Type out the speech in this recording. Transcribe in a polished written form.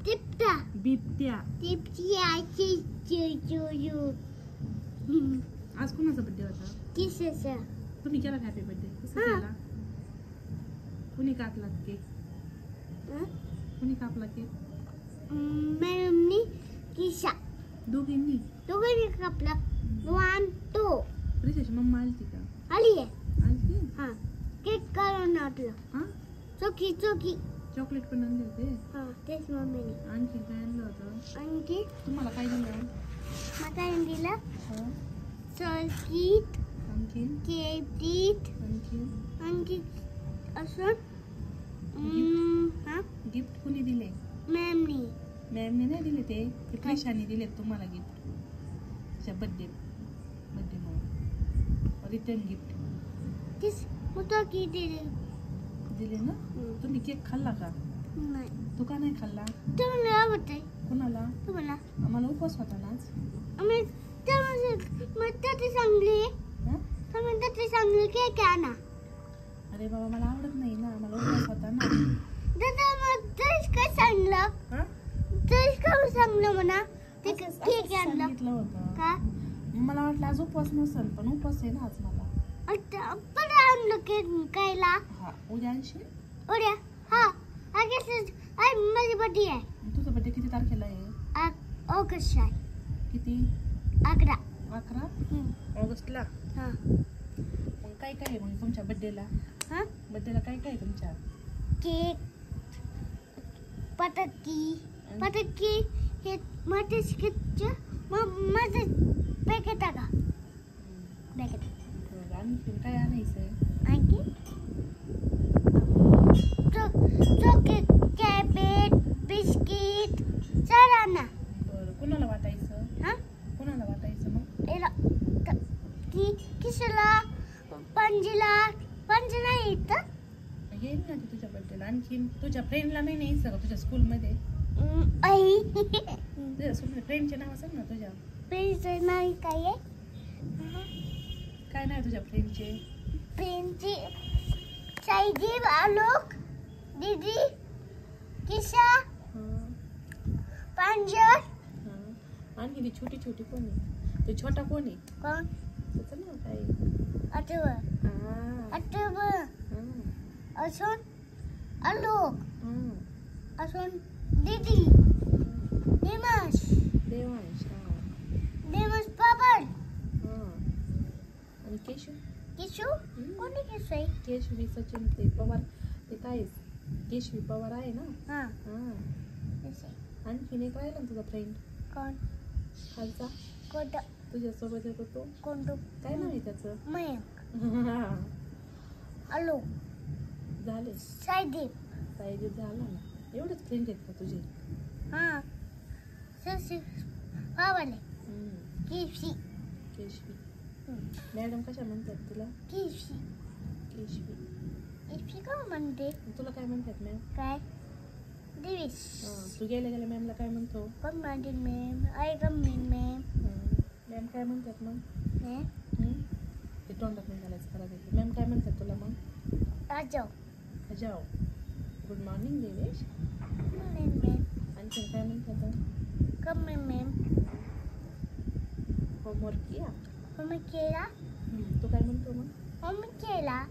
टिपटा बिबट्या. टिपची चू आज कुणाचा बर्थडे होता? किसचा तुम्ही केला हॅपी बर्थडे? कसं हा. केला? कुणी कापला केक? कुणी कापला केक? मॅडमनी किसा दोघींनी. दोघांनी कापला 1 2 रिशाची मम्मा आलती का? आली आहे आलती. हा केक करून आणला हा चोकी चॉकलेट पण आणले होते. हा तेच मम्मीने आणखी काय आणलं होतं? आणखी तुम्हाला काय दिलं? मला दिला हा. चॉकलेट आणखी केक आणखी आणखी असं हा गिफ्ट कुणी दिले? मॅमनी मॅमने नाही दिले ते क्रिशाने दिले तुम्हाला गिफ्ट. तिच्या बर्थडे म्हणून रिटर्न गिफ्ट तेच होतं की दिले ना. तुम्ही केक खाल्ला का? नाही तू का नाही खाल्ला? तुम्हाला आवडते कुणाला? तुम्हाला आम्हाला उपवास होता ना आज. आम्ही त्याची चांगली हा? तुम्ही त्याची चांगली केक आणा अरे बाबा मला आवडत नाही ना. आम्हाला उपवास होता ना. दादा मग तेच काय सांगलं हा? तेच काय सांगलं म्हणा ते असंच केक आणलं सांगितलं होतं. का मला वाटलं आज उपवास नसेल पण उपवास आहे ना आज मला. आता पण आणलं केक कायला हा उद्या आणशील? उद्या हा आगे माझी बर्थडे आहे. तुझा बर्थडे किती तारखेला आहे? ऑगस्ट आहे किती? 11 ऑगस्टला. हा मग काय काय आहे मग तुमच्या बर्थडेला? हा बर्थडेला काय काय आहे तुमच्या? केक पटाकी हे माझे स्किटचं माझं पॅकेट टाका पॅकेट आणखी काय आणायचंय? आणखी चॉकलेट कॅबेट बिस्किट सरांना बरं कुणाला वाटायचं? हा कुणाला वाटायचं मग? एला किसला पंजला येतं येईल ना ती तुझ्या बर्थडेला. आणखीन तुझ्या फ्रेंडला नाही न्यायचं का तुझ्या स्कूलमध्ये? आई तुझ्या फ्रेंडचे नाव सांग ना तुझ्या. पेन्सिल नाही काय आहे काय नाही तुझ्या फ्रेंडचे? पेनची साईजी आलोक दीदी किशा पांजर. आणखी ती छोटी छोटी कोण आहे? तो छोटा कोण आहे? कोण त्याचं नाव काय आहे? आठव असून आलोक असून दीदी देवांश देवांश. देवांश पापड आणि केशव. किशू कोणी किशू आहे? केशवी सचिन ते पवार ते काय केशवी पवार आहे ना. हा आणखीन एक राहिला ना तुझा फ्रेंड कोण खालचा कोणतं तुझ्यासोबत येतो तो. कोणतं काय नाव आहे त्याचं? मयंक आलोक झाले साईदीप साईदीप झाला ना. एवढेच फ्रेंड आहेत का तुझे? हा ससी पावले केशवी केशवी. मॅडम कशा म्हणतात तुला? केशवी केशवी. केशवी का म्हणते? तुला काय म्हणतात मॅम? काय दिविश. तू गेल्या गेल्या मॅमला काय म्हणतो? पण माझी ma'am I come ma'am ma'am काय म्हणतात मग? मॅम ते तोंडात नाही घालायचं खराब. मॅम काय म्हणतात तुला मग? आजो जाओ. Good morning Devesh. मॅम आणखीन काय म्हणतात? कम मॅम होमवर्क किया? मम्मी केला तू काय म्हणतो मग? मम्मी केला